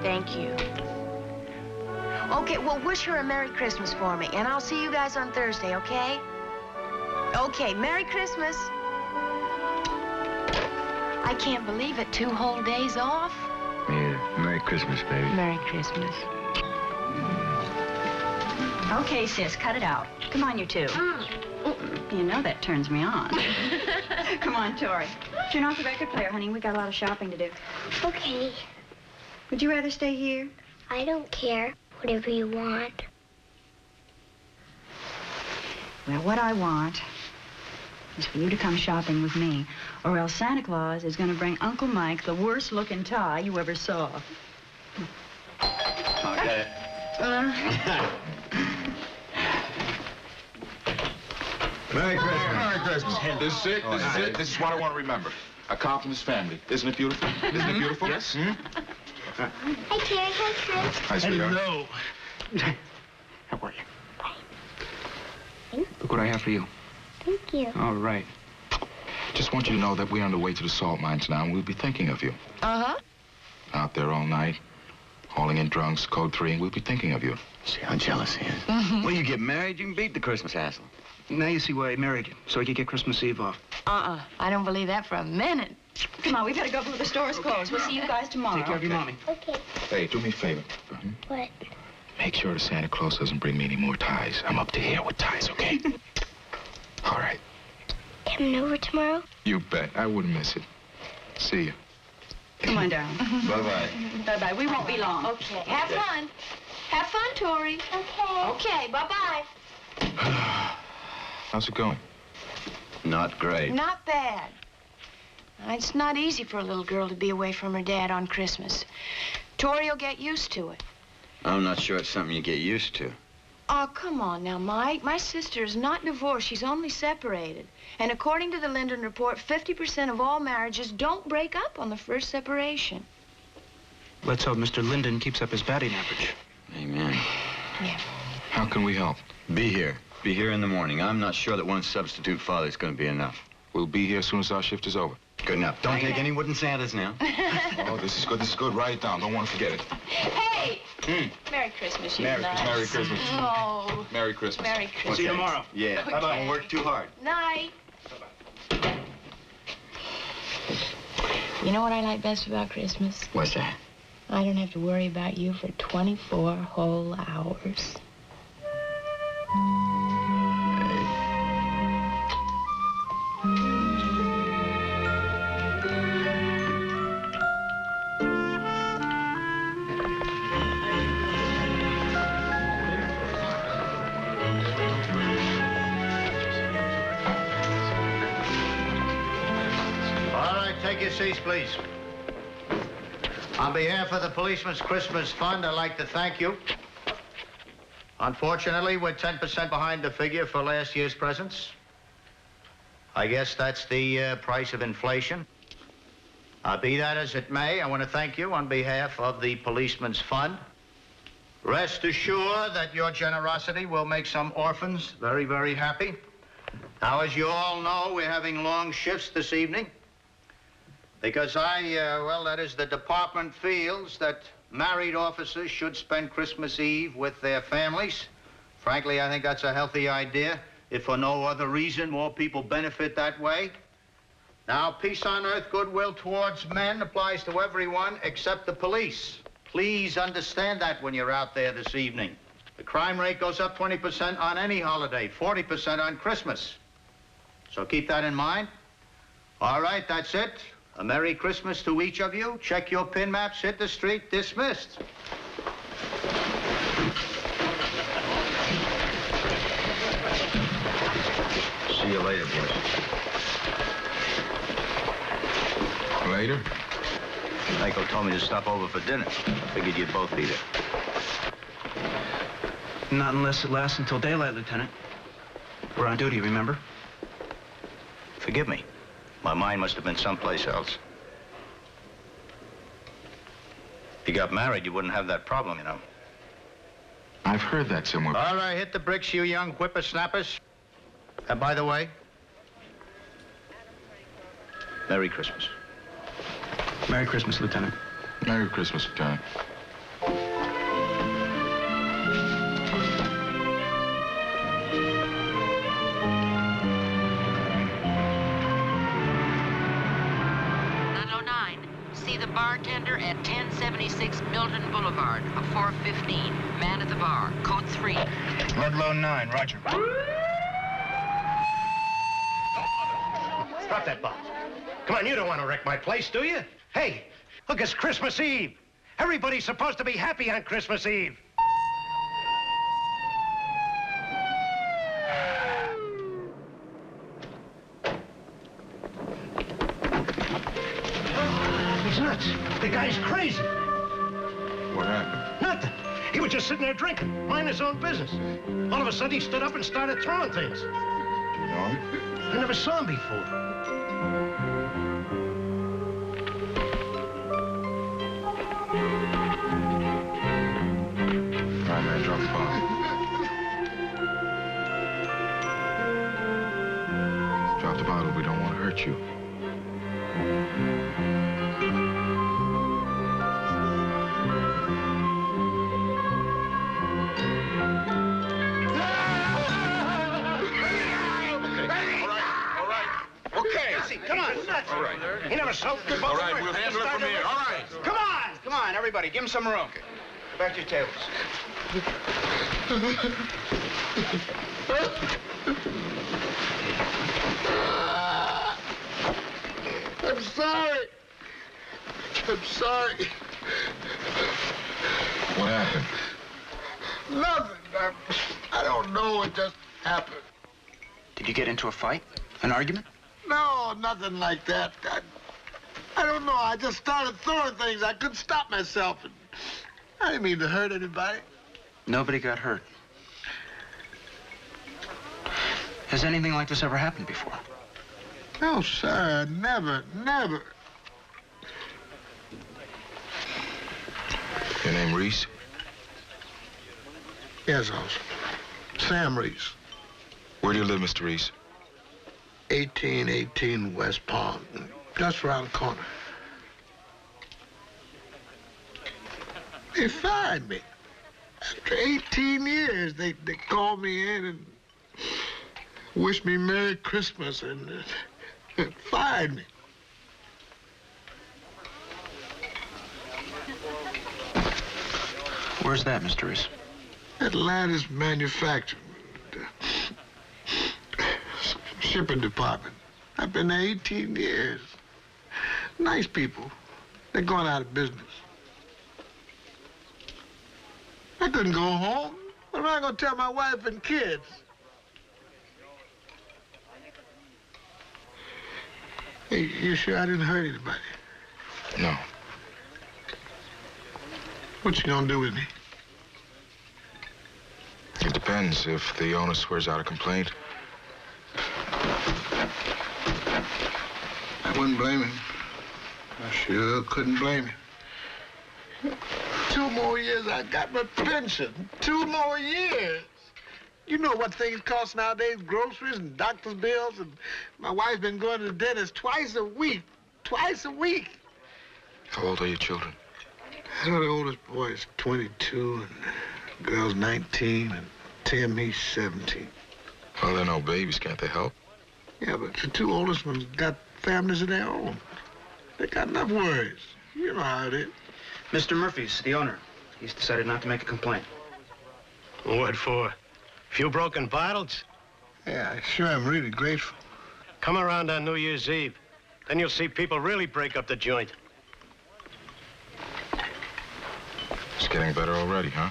Thank you. Okay, well, wish her a Merry Christmas for me, and I'll see you guys on Thursday, okay? Okay, Merry Christmas. I can't believe it, 2 whole days off. Yeah, Merry Christmas, baby. Merry Christmas. Okay, sis, cut it out. Come on, you two. You know that turns me on. Come on, Tori. Turn off the record player, honey. We got a lot of shopping to do. Okay. Would you rather stay here? I don't care. Whatever you want. Well, what I want is for you to come shopping with me, or else Santa Claus is going to bring Uncle Mike the worst-looking tie you ever saw. Okay. Merry Christmas. Merry Christmas. This is it. This is it. This is what I want to remember. A cop and his family. Isn't it beautiful? Isn't it beautiful? Yes. Hi, Terry. Hi, Chris. Hi, sweetheart. Hello. How are you? Fine. Look what I have for you. Thank you. All right. Just want you to know that we're on the way to the salt mines now, and we'll be thinking of you. Uh-huh. Out there all night, hauling in drunks, code 3, and we'll be thinking of you. See how jealous he is. When you get married, you can beat the Christmas hassle. Now you see why I married you, so I could get Christmas Eve off. I don't believe that for a minute. Come on, we better go before the store's closed. We'll see you guys tomorrow. Take care of your mommy. Okay. Hey, do me a favor. What? Make sure the Santa Claus doesn't bring me any more ties. I'm up to here with ties, okay? All right. Coming over tomorrow? You bet. I wouldn't miss it. See you. Come on, darling. Bye-bye. Bye-bye. We won't be long. Okay. Have fun. Have fun, Tori. Okay. Okay, bye-bye. How's it going? Not great. Not bad. It's not easy for a little girl to be away from her dad on Christmas. Tori will get used to it. I'm not sure it's something you get used to. Oh, come on now, Mike. My sister is not divorced. She's only separated. And according to the Linden report, 50% of all marriages don't break up on the first separation. Let's hope Mr. Linden keeps up his batting average. Amen. Yeah. How can we help? Be here. Be here in the morning. I'm not sure that one substitute father is going to be enough. We'll be here as soon as our shift is over. Good enough. Don't take any wooden Santas now. Oh, this is good. This is good. Write it down. Don't want to forget it. Hey! Merry Christmas, you Merry nuts. Merry Christmas. Oh, Merry Christmas. Merry Christmas. See you tomorrow. Yeah. Okay. Don't work too hard. Night. You know what I like best about Christmas? What's that? I don't have to worry about you for 24 whole hours. Take your seats, please. On behalf of the Policeman's Christmas Fund, I'd like to thank you Unfortunately, we're 10% behind the figure for last year's presents. I guess that's the price of inflation. Be that as it may, I want to thank you on behalf of the Policeman's Fund. Rest assured that your generosity will make some orphans very, very happy. Now, as you all know, we're having long shifts this evening because that is, the department feels that married officers should spend Christmas Eve with their families. Frankly, I think that's a healthy idea. If for no other reason, more people benefit that way. Now, peace on earth, goodwill towards men applies to everyone except the police. Please understand that when you're out there this evening. The crime rate goes up 20% on any holiday, 40% on Christmas. So keep that in mind. All right, that's it. A Merry Christmas to each of you. Check your pin maps, hit the street, dismissed. See you later, boys. Later? Michael told me to stop over for dinner. Figured you'd both be there. Not unless it lasts until daylight, Lieutenant. We're on duty, remember? Forgive me. My mind must have been someplace else. If you got married, you wouldn't have that problem, you know. I've heard that somewhere. All right, hit the bricks, you young whippersnappers. And by the way, Merry Christmas. Merry Christmas, Lieutenant. Merry Christmas, Lieutenant. See the bartender at 1076 Milton Boulevard, a 415. Man at the bar, code 3. Ludlow 9, roger. Drop that bomb. Come on, you don't want to wreck my place, do you? Hey, look, it's Christmas Eve. Everybody's supposed to be happy on Christmas Eve. He's nuts. The guy's crazy. What happened? Nothing. He was just sitting there drinking, minding his own business. All of a sudden, he stood up and started throwing things. Do you know him? I never saw him before. All right, man, drop the bomb. Drop the bottle. We don't want to hurt you. Come on. All right. He never soaked the All right, we'll handle it from here. All right. Come on, everybody, give him some room. Go back to your tables. I'm sorry. I'm sorry. What happened? Nothing. I don't know what just happened. Did you get into a fight? An argument? No, nothing like that. I don't know. I just started throwing things. I couldn't stop myself. And I didn't mean to hurt anybody. Nobody got hurt. Has anything like this ever happened before? No, sir. Never, never. Your name Reese? Yes, officer. Sam Reese. Where do you live, Mr. Reese? 1818 West Palm. Just around the corner. They fired me. After 18 years, they called me in and wished me Merry Christmas and fired me. Where's that, Mr. Reese? Atlantis Manufacturing. Shipping department. I've been there 18 years. Nice people. They're going out of business. I couldn't go home. What am I going to tell my wife and kids? Hey, you sure I didn't hurt anybody? No. What you gonna do with me? Depends. If the owner swears out a complaint. I wouldn't blame him. I sure couldn't blame him. 2 more years, I got my pension. 2 more years. You know what things cost nowadays, groceries and doctor's bills, and my wife's been going to the dentist twice a week. Twice a week. How old are your children? So the oldest boy is 22, and the girl's 19, and Tim, he's 17. Well, they're no babies. Can't they help? Yeah, but the 2 oldest ones got families of their own. They got enough worries. You know how it is. Mr. Murphy's the owner. He's decided not to make a complaint. What for? Few broken bottles? Yeah, I sure am really grateful. Come around on New Year's Eve. Then you'll see people really break up the joint. It's getting better already, huh?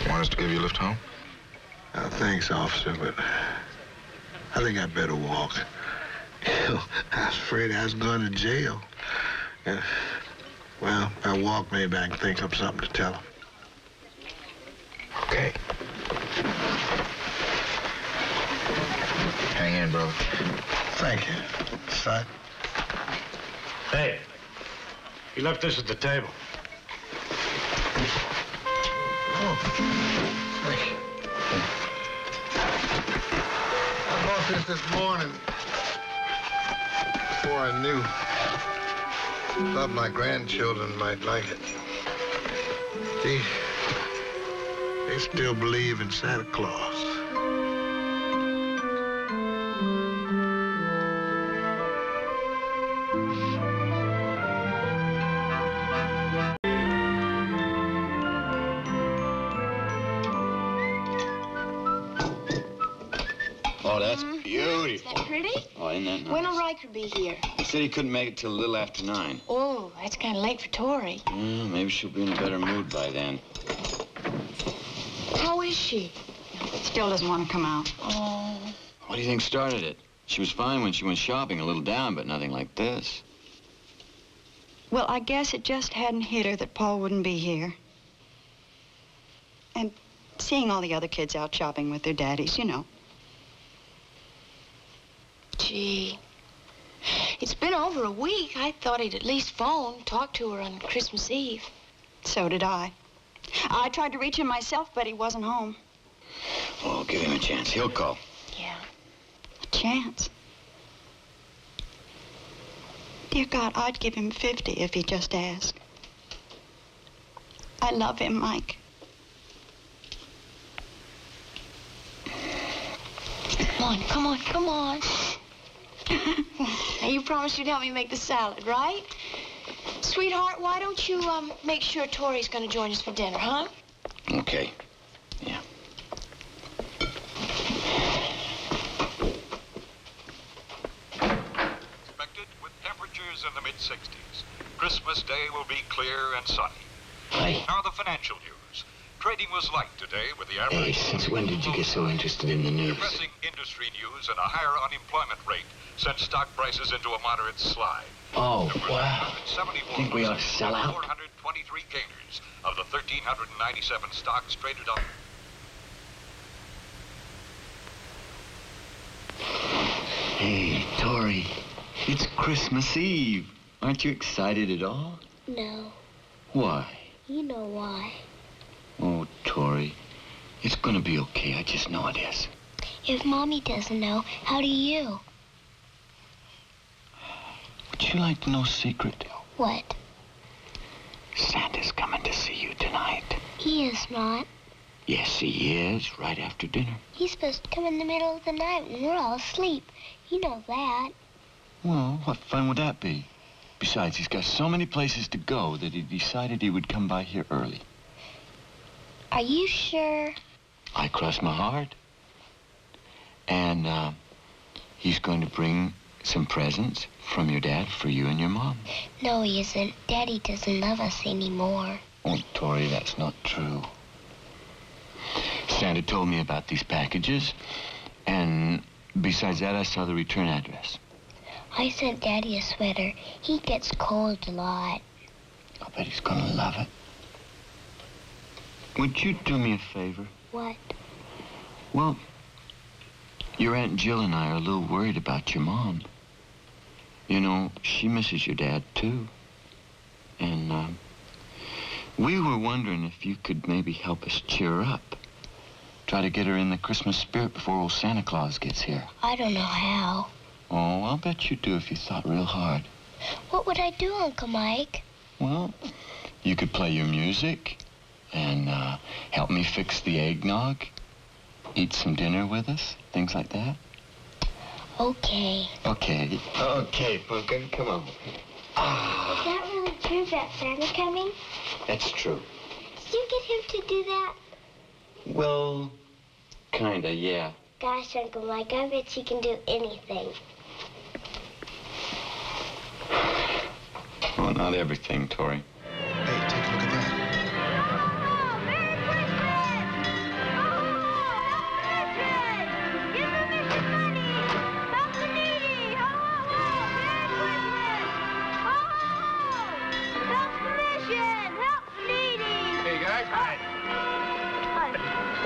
Want us to give you a lift home? Thanks, officer, but I think I'd better walk. I was afraid I was going to jail. Well, if I walk, maybe I can think up something to tell him. Okay. Hang in, brother. Thank you, son. Hey, you left this at the table. Oh, thank you. I bought this morning before I knew. Thought my grandchildren might like it. They still believe in Santa Claus. Oh, that's beautiful. Is that pretty? Oh, isn't that nice? When'll Riker be here? He said he couldn't make it till a little after 9. Oh, that's kind of late for Tori. Yeah, maybe she'll be in a better mood by then. How is she? Still doesn't want to come out. Oh. What do you think started it? She was fine when she went shopping, a little down, but nothing like this. Well, I guess it just hadn't hit her that Paul wouldn't be here. And seeing all the other kids out shopping with their daddies, you know. Gee. It's been over a week. I thought he'd at least phone, talk to her on Christmas Eve. So did I. I tried to reach him myself, but he wasn't home. Oh, give him a chance. He'll call. Yeah. A chance? Dear God, I'd give him 50 if he just asked. I love him, Mike. Come on, come on, come on. Now, you promised you'd help me make the salad, right? Sweetheart, why don't you, make sure Tori's gonna join us for dinner, huh? Okay. Yeah. Expected with temperatures in the mid-60s. Christmas Day will be clear and sunny. Hi. Now the financial news. Trading was light today with the average... Hey, since when did you get so interested in the news? Depressing industry news and a higher unemployment rate sent stock prices into a moderate slide. Oh, wow. Think we ought to sell out? 423 gainers of the 1,397 stocks traded on... Hey, Tori, it's Christmas Eve. Aren't you excited at all? No. Why? You know why. Oh, Tori, it's gonna be okay. I just know it is. If Mommy doesn't know, how do you? Would you like to know a secret? What? Santa's coming to see you tonight. He is not. Yes, he is, right after dinner. He's supposed to come in the middle of the night when we're all asleep. You know that. Well, what fun would that be? Besides, he's got so many places to go that he decided he would come by here early. Are you sure? I crossed my heart. And, he's going to bring some presents from your dad for you and your mom. No, he isn't. Daddy doesn't love us anymore. Oh, Tori, that's not true. Santa told me about these packages, and besides that, I saw the return address. I sent Daddy a sweater. He gets cold a lot. I bet he's gonna love it. Would you do me a favor? What? Well, your Aunt Jill and I are a little worried about your mom. You know, she misses your dad, too. And, we were wondering if you could maybe help us cheer her up. Try to get her in the Christmas spirit before old Santa Claus gets here. I don't know how. Oh, I'll bet you do if you thought real hard. What would I do, Uncle Mike? Well, you could play your music and help me fix the eggnog, eat some dinner with us, things like that. Okay. Okay. Okay, Pumpkin, come on. Is that really true about Santa coming? That's true. Did you get him to do that? Well, kinda, yeah. Gosh, Uncle Mike, I bet you can do anything. Well, not everything, Tori. Hey, take a look at that.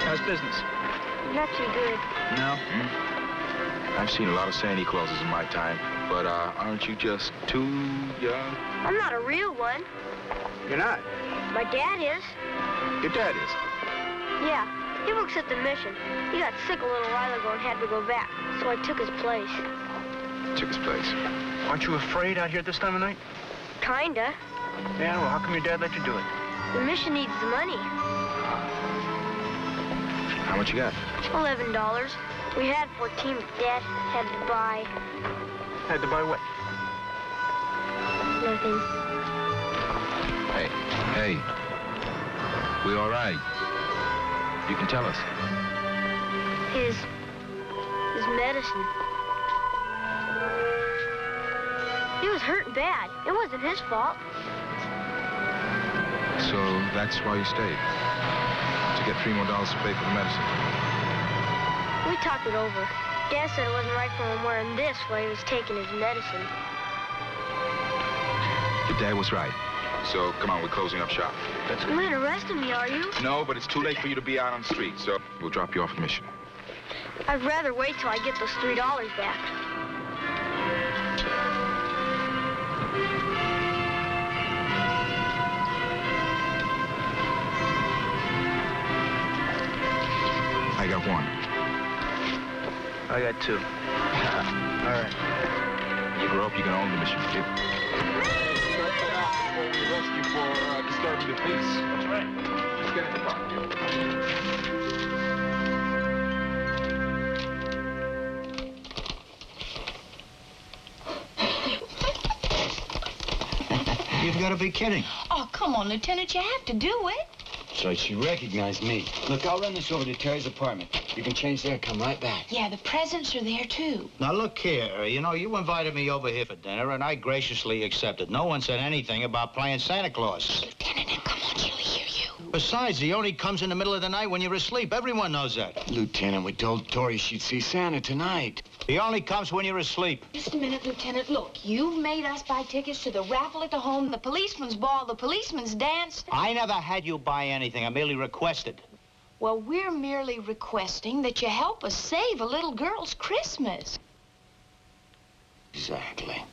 How's business? Not too good. No? I've seen a lot of Santa Clauses in my time, but aren't you just too young? I'm not a real one. You're not? My dad is. Your dad is. Yeah, he works at the mission. He got sick a little while ago and had to go back, so I took his place. Took his place. Aren't you afraid out here at this time of night? Kinda. Yeah, well, how come your dad let you do it? The mission needs the money. How much you got? $11. We had 14, but Dad had to buy Had to buy what? nothing. Hey. We all right? You can tell us. His medicine. He was hurting bad. It wasn't his fault. So that's why you stayed? To get $3 more to pay for the medicine? We talked it over. Dad said it wasn't right for him wearing this while he was taking his medicine. Your dad was right. So, come on, we're closing up shop. You ain't arresting me, are you? No, but it's too late for you to be out on the street, so we'll drop you off at the mission. I'd rather wait till I get those $3 back. I got one. I got 2. All right. You grow up, you can own the mission, kid. Before we arrest you for disturbing the peace. That's right. Let's get in the car. You've got to be kidding. Oh, come on, Lieutenant, you have to do it. So she recognized me. Look, I'll run this over to Terry's apartment. You can change there, come right back. Yeah, the presents are there, too. Now, look here. You know, you invited me over here for dinner, and I graciously accepted. No one said anything about playing Santa Claus. Lieutenant, now come on, she'll hear you. Besides, he only comes in the middle of the night when you're asleep. Everyone knows that. Lieutenant, we told Tori she'd see Santa tonight. He only comes when you're asleep. Just a minute, Lieutenant. Look, you've made us buy tickets to the raffle at the home, the policeman's ball, the policeman's dance. I never had you buy anything. I merely requested. Well, we're merely requesting that you help us save a little girl's Christmas. Exactly.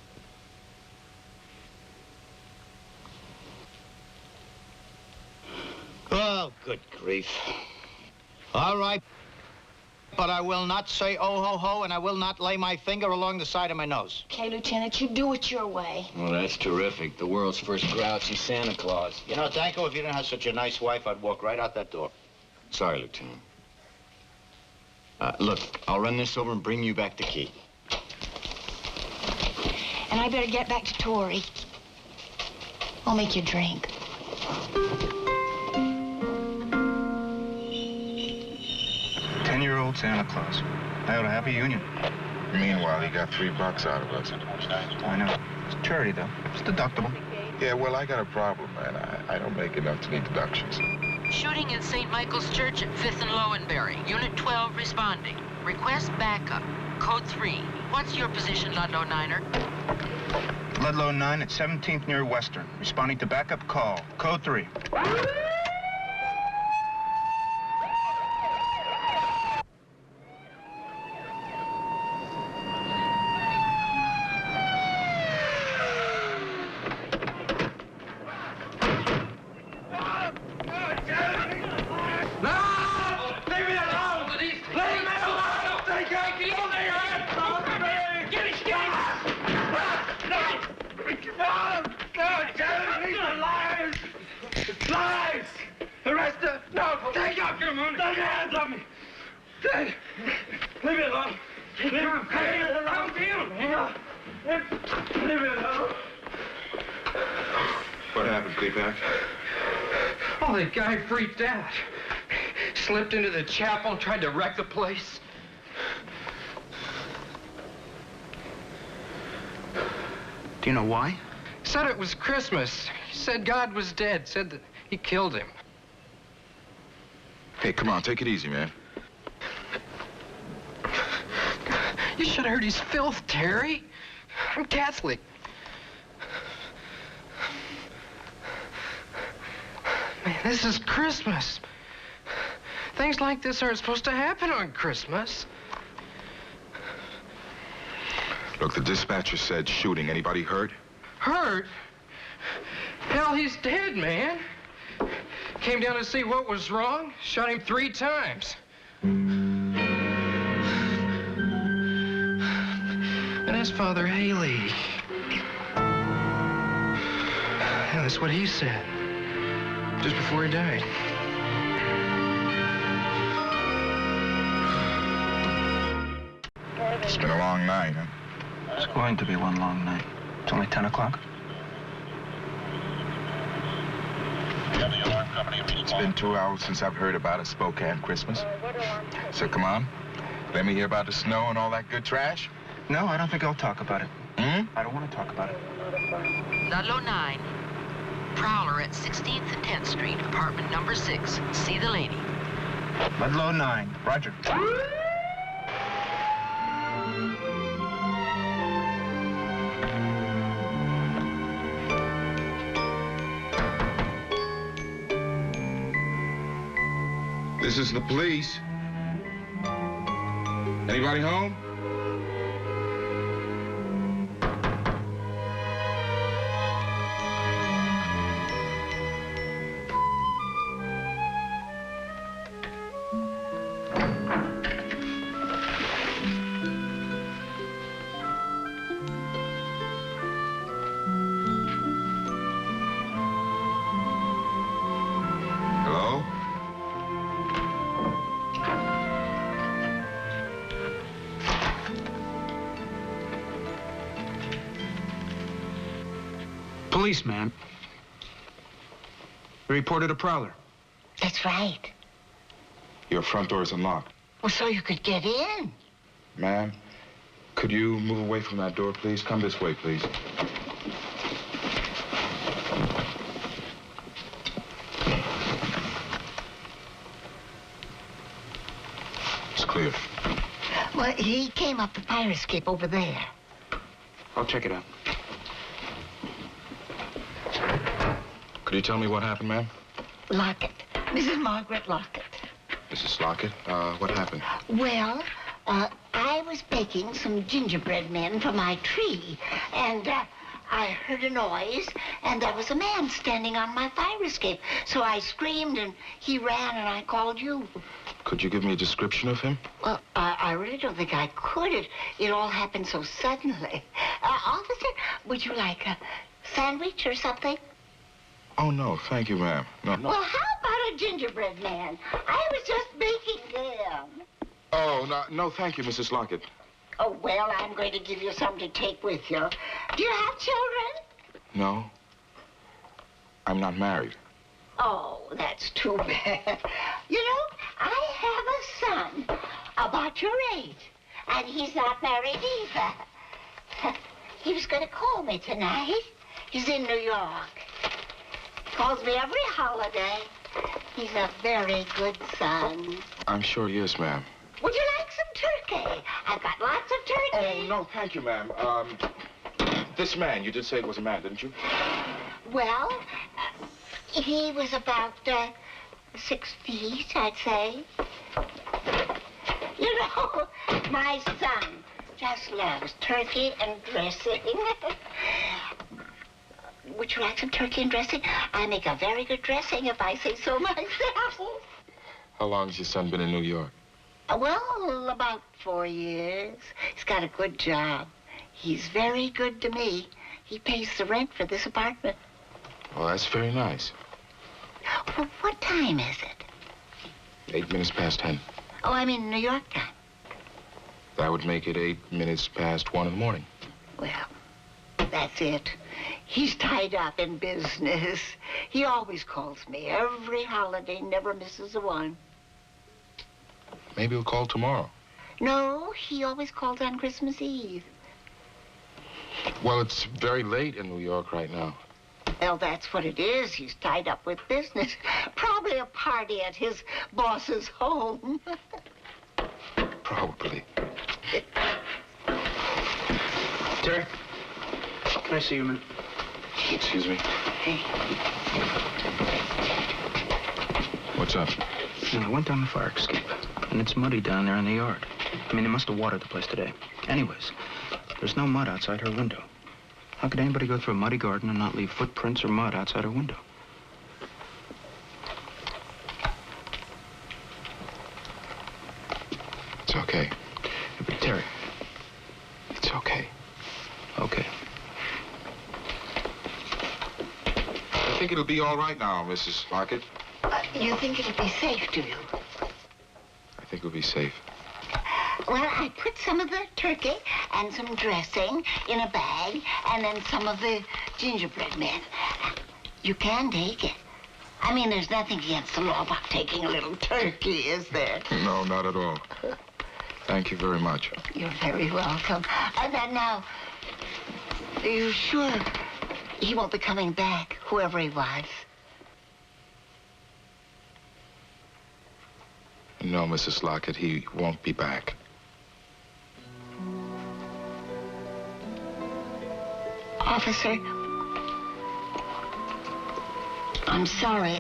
Oh, good grief. All right. But I will not say oh ho ho, and I will not lay my finger along the side of my nose. Okay, Lieutenant, you do it your way. Well, that's terrific. The world's first grouchy Santa Claus. You know, Danko, if you didn't have such a nice wife, I'd walk right out that door. Sorry, Lieutenant. Look, I'll run this over and bring you back the key. And I better get back to Tori. I'll make you a drink. Ten-year-old Santa Claus. I ought to have a union. Meanwhile, he got $3 out of us. I know. It's charity, though. It's deductible. Yeah, well, I got a problem, man. I don't make enough to need deductions. Shooting in St. Michael's Church at 5th and Lowenberry. Unit 12 responding. Request backup. Code 3. What's your position, Ludlow Niner? Ludlow 9 at 17th near Western. Responding to backup call. Code 3. police! Arrest her! No! Take off your hands off me! Leave me alone! Leave me alone! Leave me alone! What happened, Cleapack? Oh, the guy freaked out. Slipped into the chapel and tried to wreck the place. Do you know why? Said it was Christmas. He said God was dead. Said that he killed him. Hey, come on, take it easy, man. You should have heard his filth, Terry. I'm Catholic. Man, this is Christmas. Things like this aren't supposed to happen on Christmas. Look, the dispatcher said shooting. Anybody hurt? Hurt? Hell, he's dead, man. Came down to see what was wrong. Shot him 3 times. And that's Father Haley. Yeah, that's what he said. Just before he died. It's been a long night, huh? It's going to be one long night. It's only 10 o'clock. It's been 2 hours since I've heard about a Spokane Christmas. So come on, let me hear about the snow and all that good trash. No, I don't think I'll talk about it. Hmm? I don't want to talk about it. Ludlow 9. Prowler at 16th and 10th Street, apartment number 6. See the lady. Ludlow 9. Roger. This is the police. Anybody home? Hello? Policeman. You reported a prowler. That's right. Your front door is unlocked. Well, so you could get in. Ma'am, could you move away from that door, please? Come this way, please. It's clear. Well, he came up the fire escape over there. I'll check it out. Could you tell me what happened, ma'am? Lockett. Mrs. Margaret Lockett. Mrs. Lockett, what happened? Well, I was baking some gingerbread men for my tree, and I heard a noise, and there was a man standing on my fire escape. So I screamed, and he ran, and I called you. Could you give me a description of him? Well, I really don't think I could. It all happened so suddenly. Officer, would you like a sandwich or something? Oh, no, thank you, ma'am. No. Well, how about a gingerbread man? I was just baking them. Oh, no, thank you, Mrs. Lockett. Oh, well, I'm going to give you some to take with you. Do you have children? No. I'm not married. Oh, that's too bad. You know, I have a son about your age, and he's not married either. He was going to call me tonight. He's in New York. Calls me every holiday. He's a very good son. I'm sure he is, ma'am. Would you like some turkey? I've got lots of turkey. Oh, no, thank you, ma'am. This man, you did say it was a man, didn't you? Well, he was about 6 feet, I'd say. You know, my son just loves turkey and dressing. Would you like some turkey and dressing? I make a very good dressing, if I say so myself. How long has your son been in New York? Well, about 4 years. He's got a good job. He's very good to me. He pays the rent for this apartment. Well, that's very nice. Well, what time is it? 8 minutes past 10. Oh, I mean New York time. That would make it 8 minutes past 1 in the morning. Well, that's it. He's tied up in business. He always calls me every holiday, never misses a one. Maybe he'll call tomorrow. No, he always calls on Christmas Eve. Well, it's very late in New York right now. Well, that's what it is. He's tied up with business. Probably a party at his boss's home. Probably. Terry, can I see you a minute? Excuse me? What's up? I went down the fire escape, and it's muddy down there in the yard. I mean, they must have watered the place today. Anyways, there's no mud outside her window. How could anybody go through a muddy garden and not leave footprints or mud outside her window? It's okay. But Terry. It's okay. Okay. I think it'll be all right now, Mrs. Lockett. You think it'll be safe, do you? I think it'll be safe. Well, I put some of the turkey and some dressing in a bag, and then some of the gingerbread men. You can take it. I mean, there's nothing against the law about taking a little turkey, is there? No, not at all. Thank you very much. You're very welcome. And then now, are you sure he won't be coming back, whoever he was? No, Mrs. Lockett, he won't be back. Officer, I'm sorry.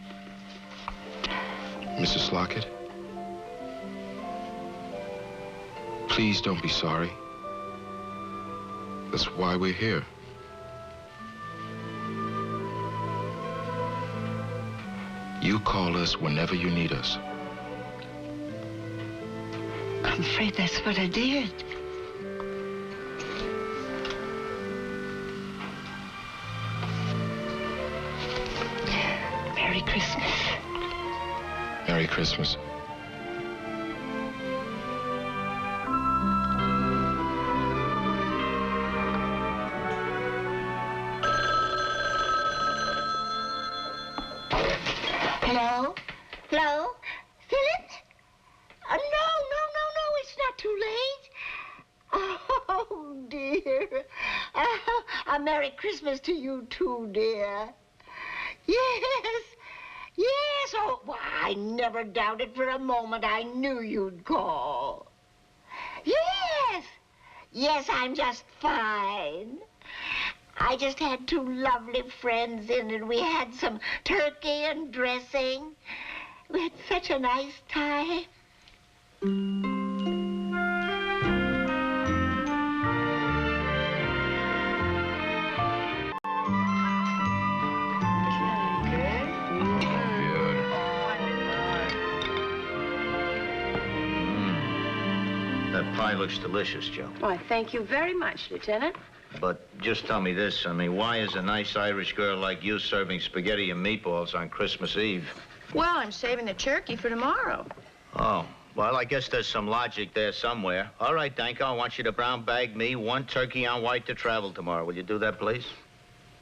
Mrs. Lockett? Please don't be sorry. That's why we're here. You call us whenever you need us. I'm afraid that's what I did. Merry Christmas. Merry Christmas. Hello? Hello? Philip? No, it's not too late. Oh, dear. A Merry Christmas to you, too, dear. Yes. Oh, well, I never doubted for a moment. I knew you'd call. Yes, I'm just fine. I just had two lovely friends in, and we had some turkey and dressing. We had such a nice time. That pie looks delicious, Joe. Why, thank you very much, Lieutenant. But just tell me this. I mean, why is a nice Irish girl like you serving spaghetti and meatballs on Christmas Eve? Well, I'm saving the turkey for tomorrow. Oh, well, I guess there's some logic there somewhere. All right, Danko, I want you to brown bag me one turkey on white to travel tomorrow. Will you do that, please?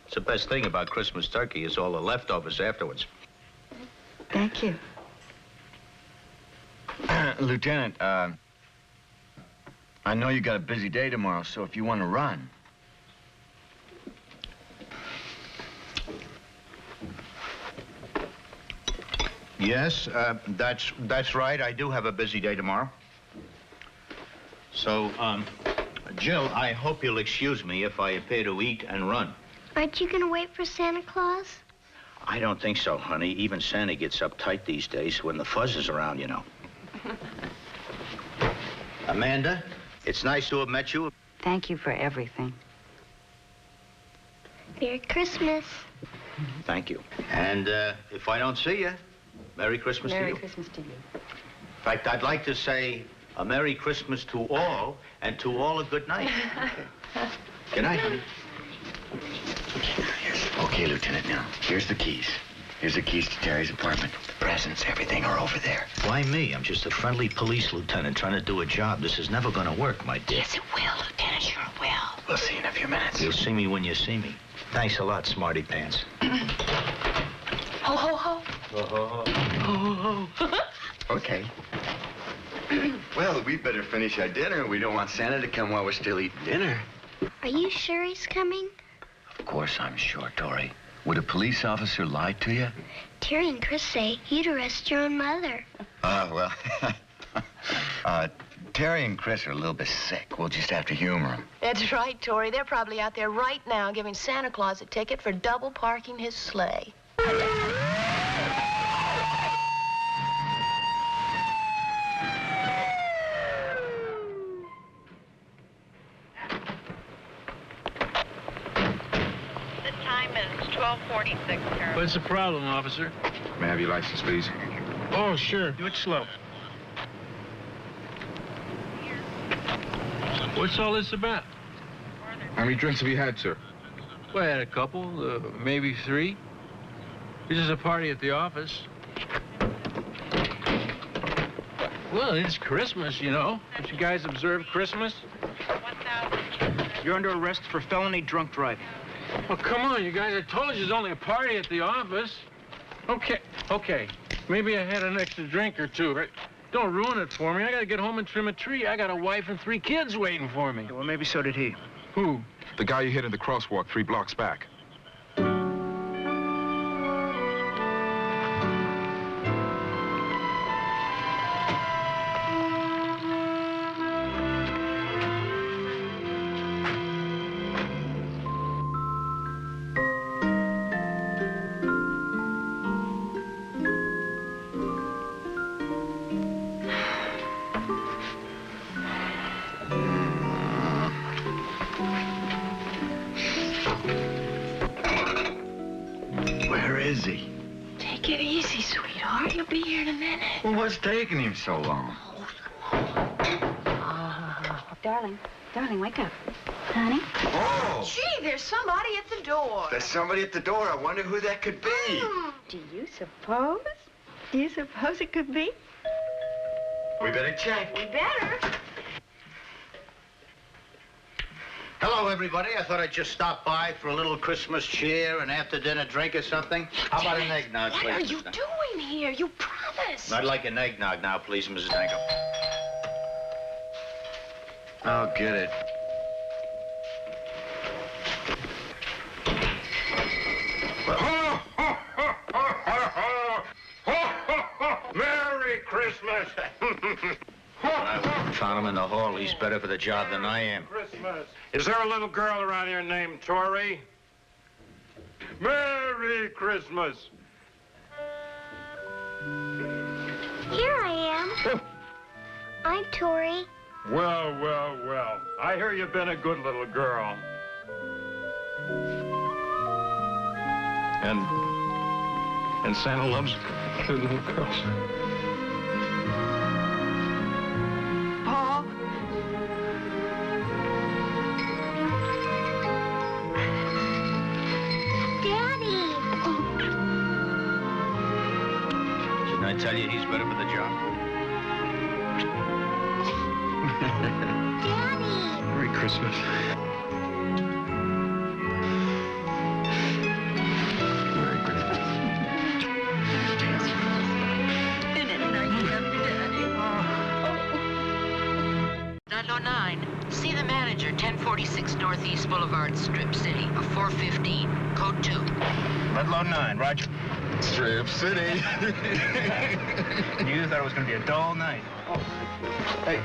It's the best thing about Christmas turkey is all the leftovers afterwards. Thank you. Lieutenant, I know you got a busy day tomorrow, so if you want to run. Yes, that's right. I do have a busy day tomorrow. So, Jill, I hope you'll excuse me if I appear to eat and run. Aren't you going to wait for Santa Claus? I don't think so, honey. Even Santa gets uptight these days when the fuzz is around, you know. Amanda, it's nice to have met you. Thank you for everything. Merry Christmas. Thank you. And if I don't see you, Merry Christmas to you. Merry Christmas to you. In fact, I'd like to say a Merry Christmas to all, and to all a good night. Good night, honey. Okay, Lieutenant, now, here's the keys. Here's the keys to Terry's apartment. The presents, everything are over there. Why me? I'm just a friendly police lieutenant trying to do a job. This is never going to work, my dear. Yes, it will, Lieutenant. Sure it will. We'll see you in a few minutes. You'll see me when you see me. Thanks a lot, smarty pants. Ho, ho, ho. Ho, ho, ho. Ho, ho, ho. Okay. Well, we better finish our dinner. We don't want Santa to come while we're still eating dinner. Are you sure he's coming? Of course I'm sure, Tori. Would a police officer lie to you? Terry and Chris say you'd arrest your own mother. Well, Terry and Chris are a little bit sick. We'll just have to humor them. That's right, Tori. They're probably out there right now giving Santa Claus a ticket for double parking his sleigh. What's the problem, officer? May I have your license, please? Oh, sure. Do it slow. What's all this about? How many drinks have you had, sir? Well, I had a couple, maybe 3. This is a party at the office. Well, it's Christmas, you know. Don't you guys observe Christmas? You're under arrest for felony drunk driving. Well, come on, you guys. I told you it's only a party at the office. Okay. Maybe I had an extra drink or 2. Right? Don't ruin it for me. I gotta get home and trim a tree. I got a wife and 3 kids waiting for me. Well, maybe so did he. Who? The guy you hit in the crosswalk 3 blocks back. Is he? Take it easy, sweetheart. You'll be here in a minute. Well, what's taking him so long? Darling, wake up. Honey? Oh! Gee, there's somebody at the door. There's somebody at the door. I wonder who that could be. Do you suppose? Do you suppose it could be? We better check. We better. Hello, everybody. I thought I'd just stop by for a little Christmas cheer and after-dinner drink or something. How about an eggnog, please? What are you doing here? You promised. I'd like an eggnog now, please, Mrs. Dangle. I'll get it. Merry Christmas! I found him in the hall. He's better for the job than I am. Christmas. Is there a little girl around here named Tori? Merry Christmas! Here I am. I'm Tori. Well. I hear you've been a good little girl. And Santa loves good little girls. Paul? Daddy! Didn't I tell you he's better for the job? Daddy! Merry Christmas. Merry Christmas. Ludlow 9. See the manager, 1046 Northeast Boulevard, Strip City, a 415, code 2. Ludlow 9, Roger. Strip City. You thought it was going to be a dull night. Hey, you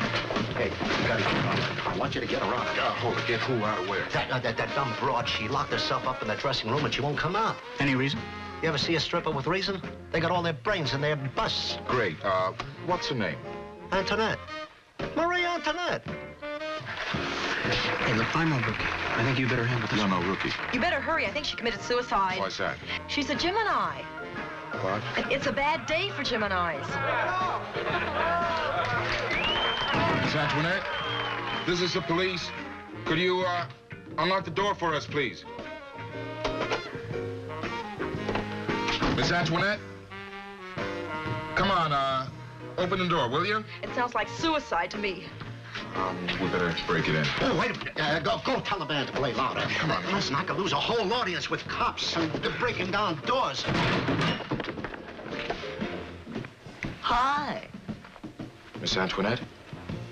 gotta get around. I want you to get around. Hold it. Get who out of where? That dumb broad, she locked herself up in the dressing room and she won't come out. Any reason? You ever see a stripper with reason? They got all their brains in their busts. Great. What's her name? Antoinette. Marie Antoinette. Hey, look, I'm a rookie. I think you better handle this. No, rookie. You better hurry. I think she committed suicide. Why's that? She's a Gemini. What? It's a bad day for Geminis. Miss Antoinette, this is the police. Could you, unlock the door for us, please? Miss Antoinette? Come on, open the door, will you? It sounds like suicide to me. We better break it in. Oh, wait a minute. Go tell the band to play louder. Come on. Listen, I could lose a whole audience with cops and they're breaking down doors. Hi. Miss Antoinette?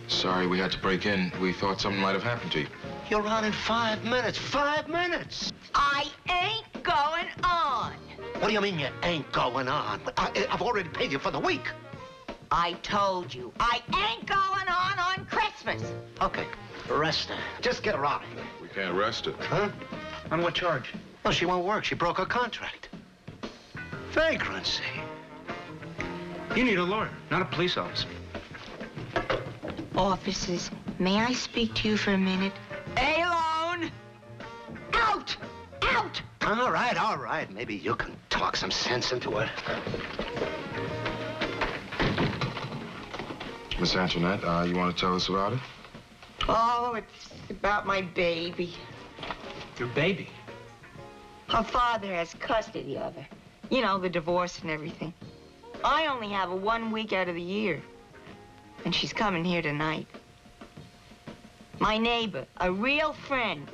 Sorry we had to break in. We thought something might have happened to you. You're on in 5 minutes. 5 minutes. I ain't going on. What do you mean you ain't going on? I've already paid you for the week. I told you, I ain't going on Christmas. Okay, arrest her. Just get her out of here. We can't arrest her. Huh? On what charge? Well, she won't work. She broke her contract. Vagrancy. You need a lawyer, not a police officer. Officers, may I speak to you for a minute? Alone! Out! Out! All right. Maybe you can talk some sense into it. Miss Antoinette, you want to tell us about it? Oh, it's about my baby. Your baby? Her father has custody of her. You know, the divorce and everything. I only have her 1 week out of the year. And she's coming here tonight. My neighbor, a real friend,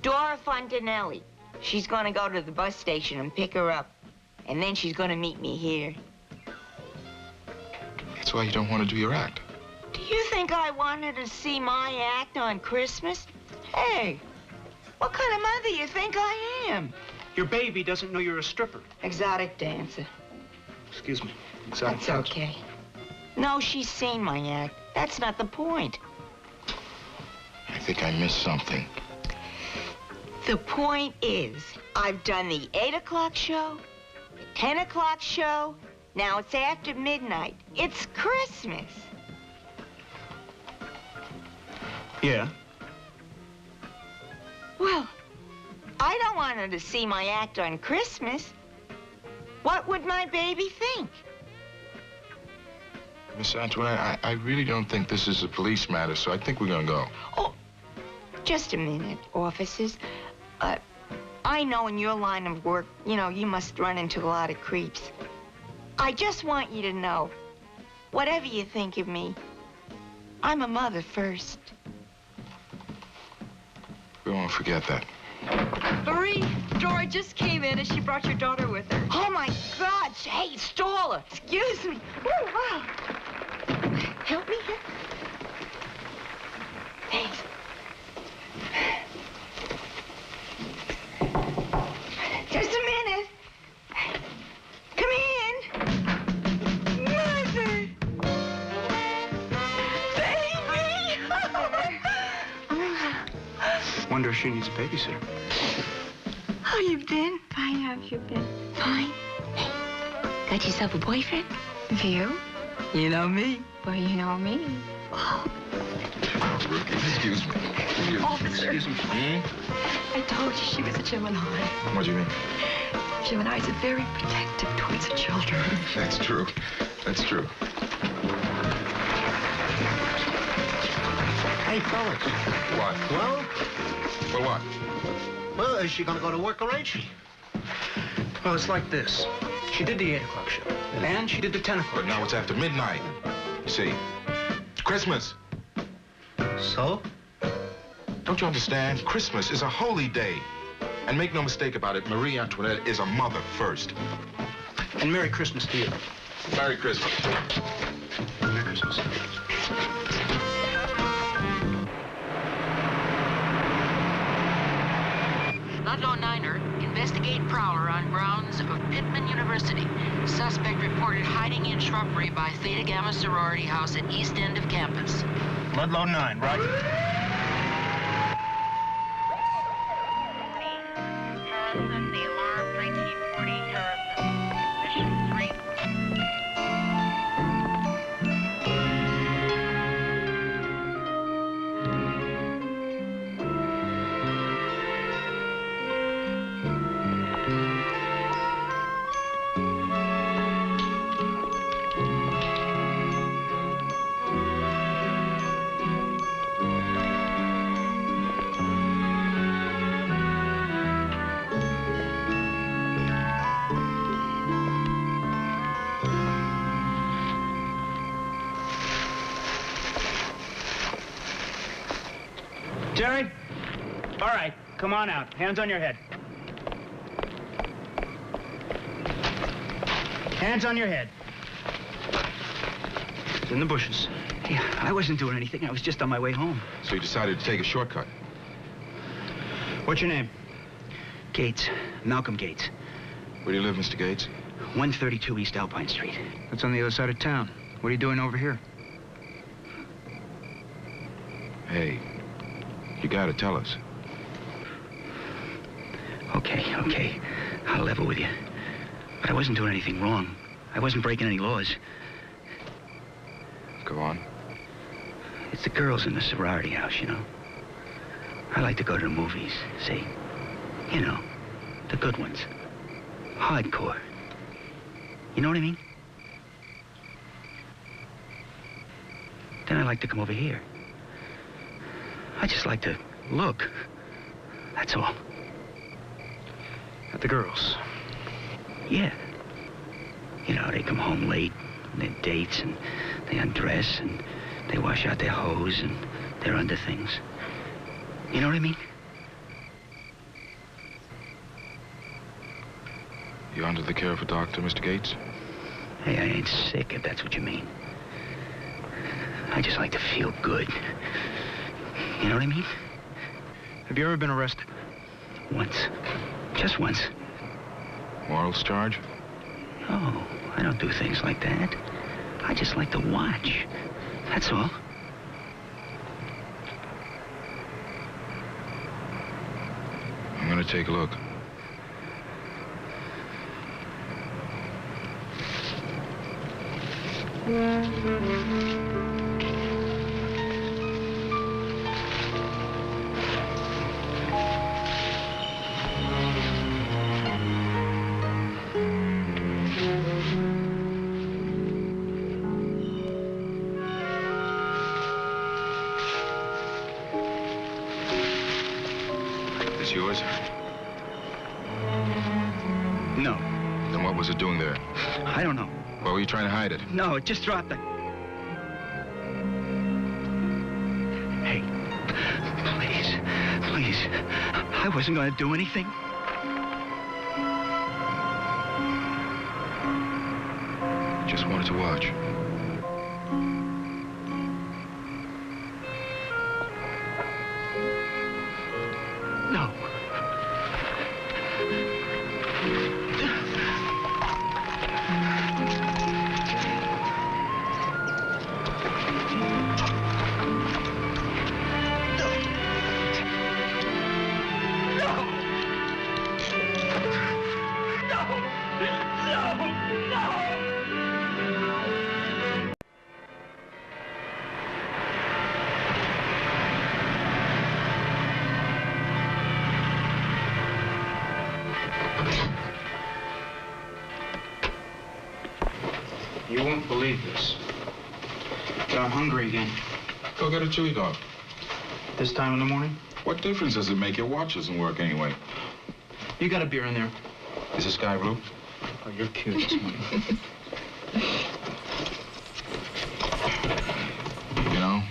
Dora Fontanelli. She's gonna go to the bus station and pick her up. And then she's gonna meet me here. That's why you don't want to do your act. Do you think I want her to see my act on Christmas? Hey, what kind of mother you think I am? Your baby doesn't know you're a stripper. Exotic dancer. Excuse me. Exotic That's dancer. okay. No, she's seen my act. That's not the point. I think I missed something. The point is, I've done the 8 o'clock show, the 10 o'clock show. Now it's after midnight. It's Christmas. Yeah. Well, I don't want her to see my act on Christmas. What would my baby think? Miss Antoinette, I really don't think this is a police matter, so I think we're gonna go. Oh, just a minute, officers. I know in your line of work, you know, you must run into a lot of creeps. I just want you to know, whatever you think of me, I'm a mother first. We won't forget that. Marie, Dora just came in and she brought your daughter with her. Oh, my God. Hey, stall her. Excuse me. Oh, wow. Help me here. Thanks. Just a minute. Come in. Mother. Baby. Wonder if she needs a babysitter. How you been? Fine, how have you been? Fine. Hey, got yourself a boyfriend? You? You know me. Well, you know me. Oh. Excuse me. Officer. Excuse me. I told you she was a Gemini. What do you mean? Geminis are very protective towards their children. That's true. That's true. Hey, fellas. What? Well? Well, what? Well, is she gonna go to work or ain't she? Well, it's like this. She did the 8 o'clock show. And she did the 10 o'clock But now it's after midnight. You see, Christmas. So? Don't you understand? Christmas is a holy day. And make no mistake about it, Marie Antoinette is a mother first. And Merry Christmas to you. Merry Christmas. Merry Christmas. Ludlow Niner, investigate prowler on grounds of Pittman University. Suspect reported hiding in shrubbery by Theta Gamma sorority house at east end of campus. Ludlow 9, Roger. Harrison, the alarm, 1940 Harrison. Mission 3. Jerry? All right, come on out. Hands on your head. Hands on your head. It's in the bushes. Yeah, I wasn't doing anything. I was just on my way home. So you decided to take a shortcut? What's your name? Gates. Malcolm Gates. Where do you live, Mr. Gates? 132 East Alpine Street. That's on the other side of town. What are you doing over here? Hey, you gotta tell us. Okay. I'll level with you. But I wasn't doing anything wrong. I wasn't breaking any laws. Go on. It's the girls in the sorority house, you know. I like to go to the movies, see? You know, the good ones. Hardcore. You know what I mean? Then I like to come over here. I just like to look. That's all. At the girls? Yeah. You know, they come home late, and their dates, and they undress, and they wash out their hose, and they're under things. You know what I mean? You under the care of a doctor, Mr. Gates? Hey, I ain't sick, if that's what you mean. I just like to feel good. You know what I mean? Have you ever been arrested? Once. Just once. Morals charge? Oh, I don't do things like that. I just like to watch. That's all. I'm gonna take a look. Is yours? No. Then what was it doing there? I don't know. Why were you trying to hide it? No, it just dropped it. Hey, please. I wasn't going to do anything. Just wanted to watch. No. You won't believe this. But I'm hungry again. Go get a chili dog. This time in the morning? What difference does it make? Your watch doesn't work anyway. You got a beer in there. Is it sky blue? Oh, you're cute this morning. You know,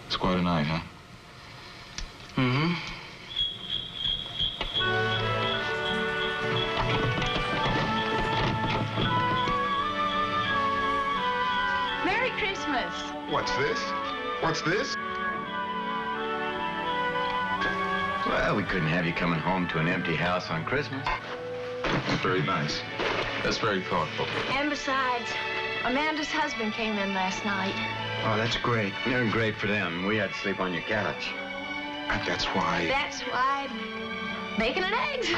it's quite a night, huh? Mm-hmm. Merry Christmas. What's this? What's this? Well, we couldn't have you coming home to an empty house on Christmas. Very nice. That's very thoughtful. And besides, Amanda's husband came in last night. Oh, that's great. You're great for them. We had to sleep on your couch. And that's why... That's why bacon and eggs.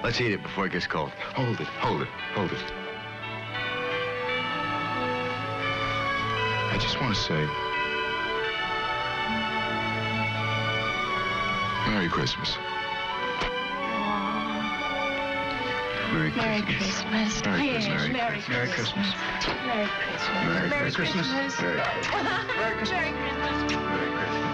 Let's eat it before it gets cold. Hold it. I just want to say... Merry Christmas. Merry Merry Christmas. Christmas. Merry Yes, Christmas. Merry Christmas. Merry Christmas. Merry Christmas. Merry Christmas. Merry Christmas. Merry Christmas. Merry Christmas.